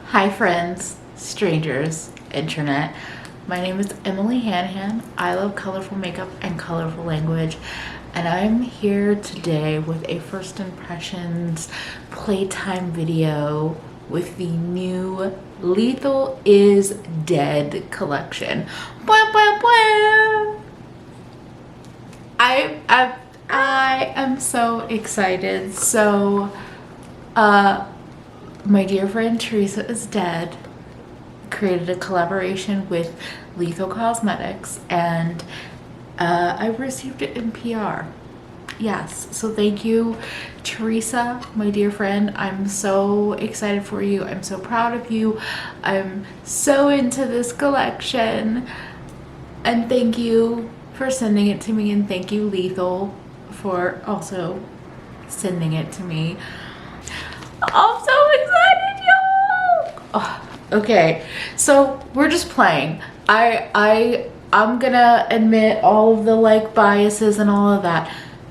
Hi friends, strangers, internet. My name is EmilyHanhan. I love colorful makeup and colorful language, and I'm here today with a first impressions playtime video with the new Lethal is Dead collection. Bwah, bwah, bwah. I am so excited. So my dear friend Theresa is Dead created a collaboration with Lethal Cosmetics, and I received it in PR. Yes, so thank you, Theresa, my dear friend. I'm so excited for you. I'm so proud of you. I'm so into this collection, and thank you for sending it to me, and thank you, Lethal, for also sending it to me. I'm so excited, y'all! Oh, okay, so we're just playing. I'm gonna admit all of the like biases and all of that.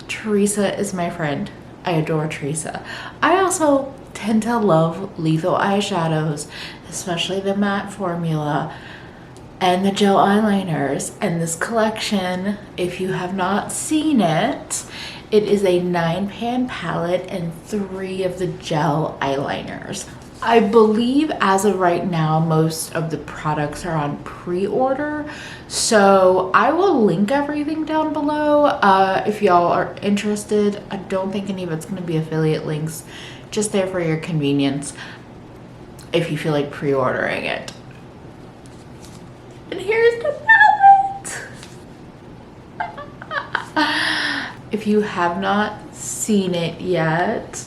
Theresa is my friend. I adore Theresa. I also tend to love Lethal eyeshadows, especially the matte formula and the gel eyeliners. And this collection, if you have not seen it, it is a 9-pan palette and 3 of the gel eyeliners. I believe as of right now, most of the products are on pre-order. So I will link everything down below if y'all are interested. I don't think any of it's gonna be affiliate links, just there for your convenience if you feel like pre-ordering it. And here's the palette. If you have not seen it yet,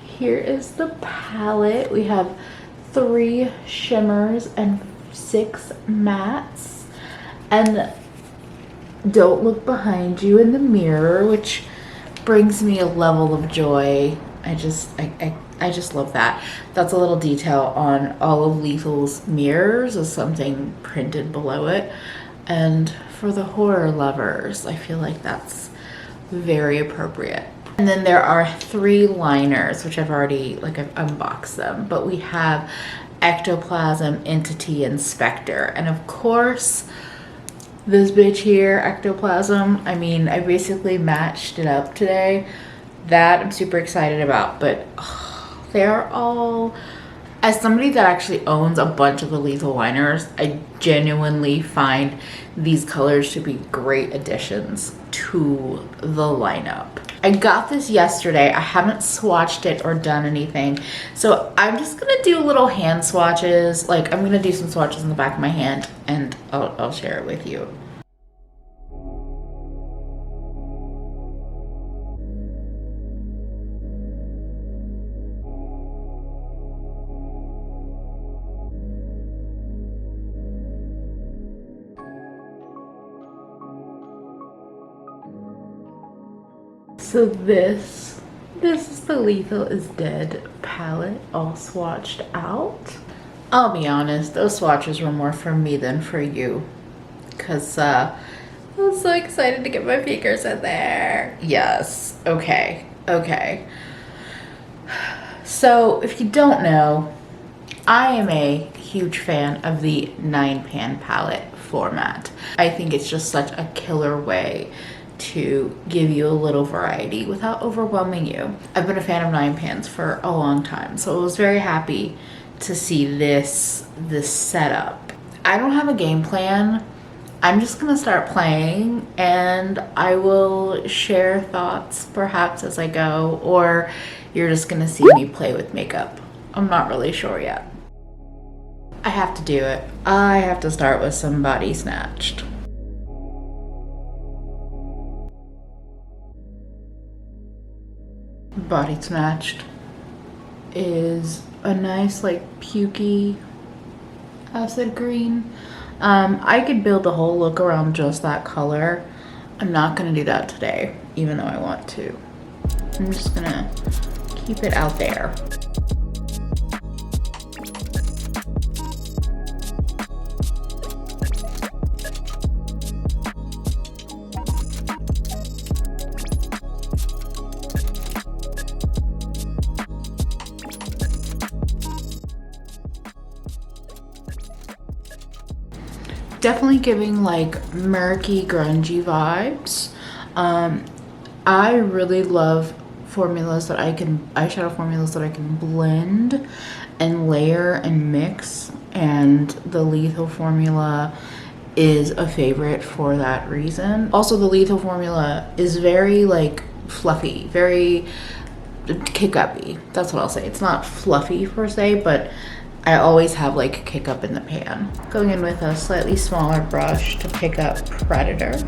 here is the palette. We have 3 shimmers and 6 mattes. And don't look behind you in the mirror, which brings me a level of joy. I just love that. That's a little detail on all of Lethal's mirrors, is something printed below it. And for the horror lovers, I feel like that's very appropriate. And then there are 3 liners, which I've already I've unboxed them, but we have Ectoplasm, Entity, and Spectre. And of course, this bitch here, Ectoplasm, I mean, I basically matched it up today. That I'm super excited about, but they're all, as somebody that actually owns a bunch of the Lethal liners, I genuinely find these colors to be great additions to the lineup. I got this yesterday. I haven't swatched it or done anything, so I'm just gonna do little hand swatches. Like, I'm gonna do some swatches in the back of my hand, and I'll share it with you. So this is the Lethal is Dead palette all swatched out. I'll be honest, those swatches were more for me than for you, because I was so excited to get my fingers in there. Yes, okay. So if you don't know, I am a huge fan of the 9-pan palette format. I think it's just such a killer way to give you a little variety without overwhelming you. I've been a fan of 9 pans for a long time, so I was very happy to see this setup. I don't have a game plan. I'm just gonna start playing, and I will share thoughts perhaps as I go, or you're just gonna see me play with makeup. I'm not really sure yet. I have to do it. I have to start with some Body Snatched. Body Snatched is a nice, like, pukey acid green. I could build a whole look around just that color. I'm not gonna do that today, even though I want to. I'm just gonna keep it out there. definitely giving like murky, grungy vibes. I really love formulas that eyeshadow formulas that I can blend and layer and mix, and the Lethal formula is a favorite for that reason. Also, the Lethal formula is very like fluffy, very kick-uppy. That's what I'll say. It's not fluffy per se, but I always have like kick up in the pan. Going in with a slightly smaller brush to pick up Predator.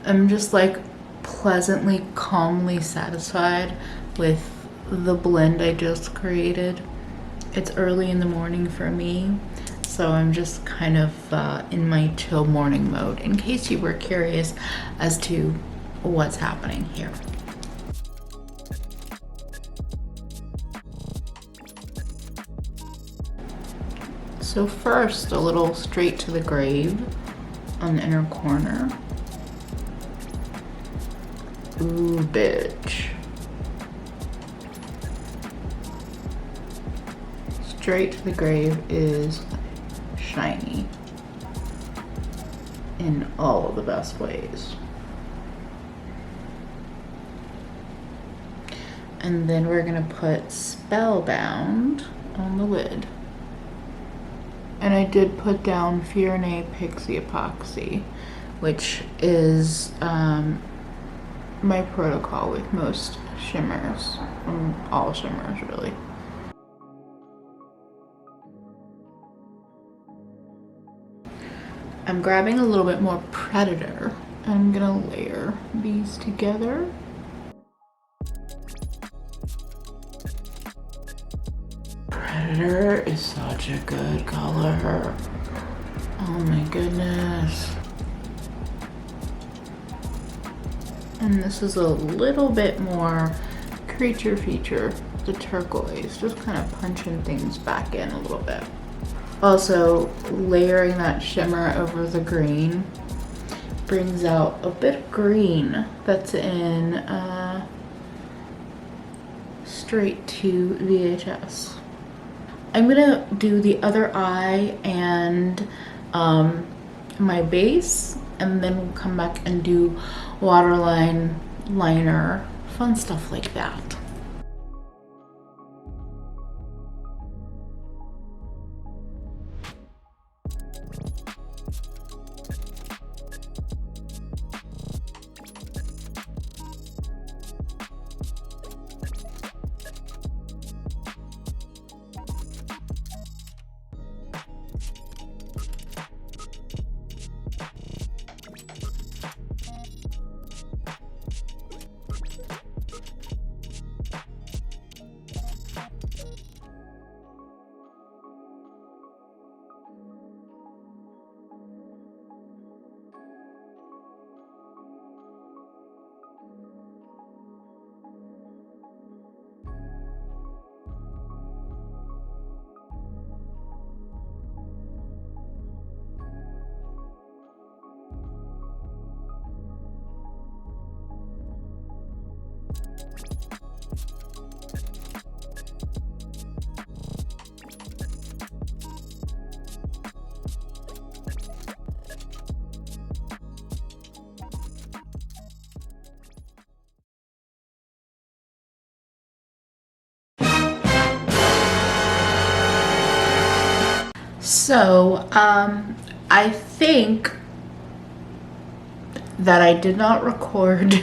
I'm just like pleasantly, calmly satisfied with the blend I just created. It's early in the morning for me, so I'm just kind of in my chill morning mode, in case you were curious as to what's happening here. So first, a little straight to the grave on the inner corner. Ooh, bitch. Straight to the grave is shiny in all of the best ways. And then we're gonna put Spellbound on the lid. And I did put down Fiorne Pixie Epoxy, which is my protocol with most shimmers, all shimmers really. I'm grabbing a little bit more Predator. I'm gonna layer these together. Predator is such a good color. Oh my goodness. And this is a little bit more creature feature, the turquoise, just kind of punching things back in a little bit. Also, layering that shimmer over the green brings out a bit of green that's in straight to VHS. I'm gonna do the other eye and my base, and then we'll come back and do waterline, liner, fun stuff like that. So, I think that I did not record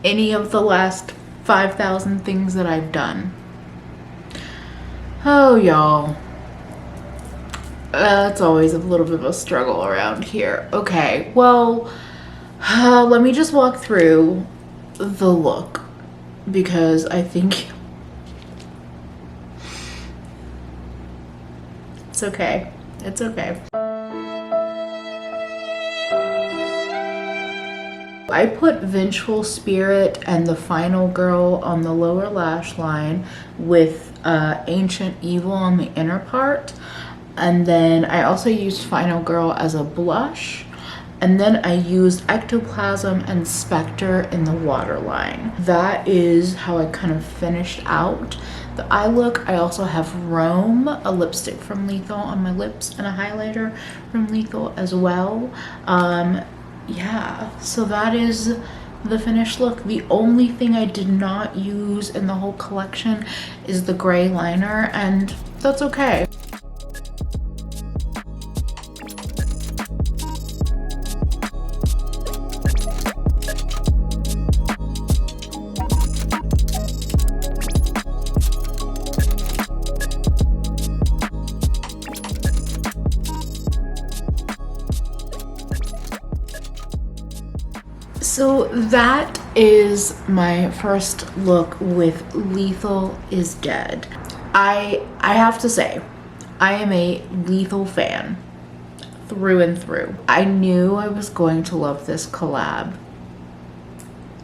any of the last 5,000 things that I've done. Oh, y'all. That's always a little bit of a struggle around here. Okay, well, let me just walk through the look, because I think It's okay. It's okay. I put Vengeful Spirit and the Final Girl on the lower lash line with Ancient Evil on the inner part. And then I also used Final Girl as a blush. And then I used Ectoplasm and Spectre in the waterline. That is how I kind of finished out the eye look. I also have Rome, a lipstick from Lethal, on my lips, and a highlighter from Lethal as well. Yeah, so that is the finished look. The only thing I did not use in the whole collection is the gray liner, and that's okay. So that is my first look with Lethal is Dead. I have to say, I am a Lethal fan through and through. I knew I was going to love this collab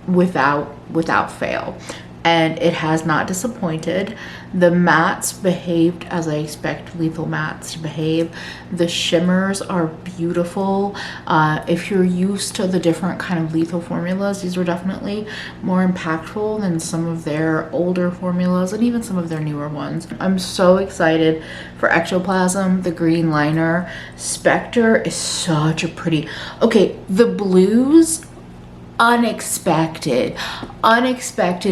without fail, and it has not disappointed. The mattes behaved as I expect Lethal mattes to behave. The shimmers are beautiful. If you're used to the different kind of Lethal formulas, these were definitely more impactful than some of their older formulas and even some of their newer ones. I'm so excited for Ectoplasm, the green liner. Spectre is such a pretty, okay, the blues, unexpected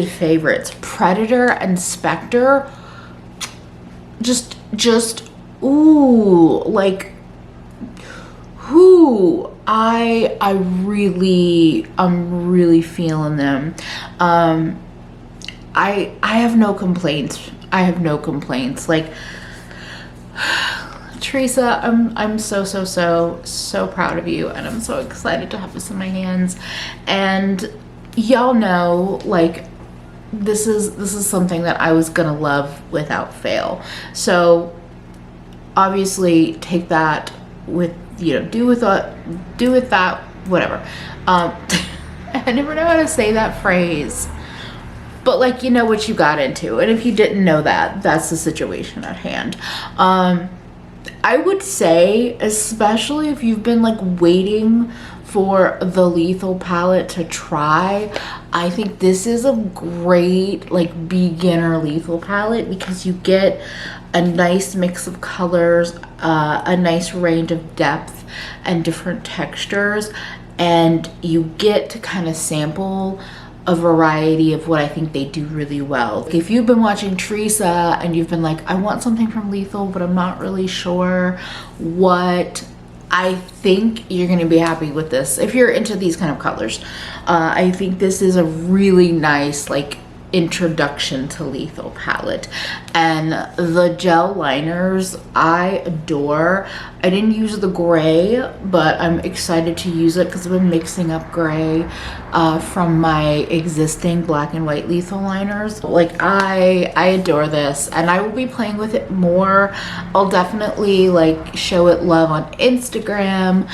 favorites. Predator and Spectre, just ooh, like, who I'm really feeling them. I have no complaints. Like, Theresa, I'm so proud of you, and I'm so excited to have this in my hands. And y'all know, like, this is something that I was gonna love without fail. So obviously take that with, you know, do with that whatever. I never know how to say that phrase, but, like, you know what you got into, and if you didn't know that, that's the situation at hand. I would say, especially if you've been, like, waiting for the Lethal palette to try, I think this is a great, like, beginner Lethal palette, because you get a nice mix of colors, a nice range of depth and different textures, and you get to kind of sample a variety of what I think they do really well. If you've been watching Theresa and you've been like, I want something from Lethal, but I'm not really sure what, I think you're gonna be happy with this. If you're into these kind of colors, I think this is a really nice, like, introduction to Lethal palette. And the gel liners I adore. I didn't use the gray, but I'm excited to use it because I've been mixing up gray from my existing black and white Lethal liners. Like, I adore this, and I will be playing with it more. I'll definitely, like, show it love on Instagram.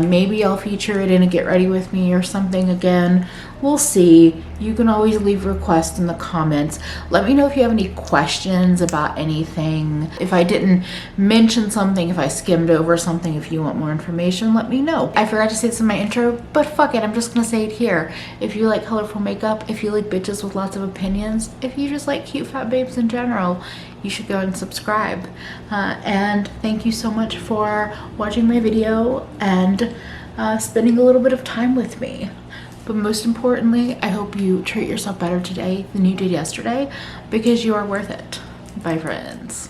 Maybe I'll feature it in a Get Ready With Me or something again. We'll see. You can always leave requests in the comments. Let me know if you have any questions about anything. If I didn't mention something, if I skimmed over something, if you want more information, let me know. I forgot to say this in my intro, but fuck it, I'm just gonna say it here. If you like colorful makeup, if you like bitches with lots of opinions, if you just like cute fat babes in general, you should go and subscribe. And thank you so much for watching my video and spending a little bit of time with me. But most importantly, I hope you treat yourself better today than you did yesterday, because you are worth it. Bye, friends.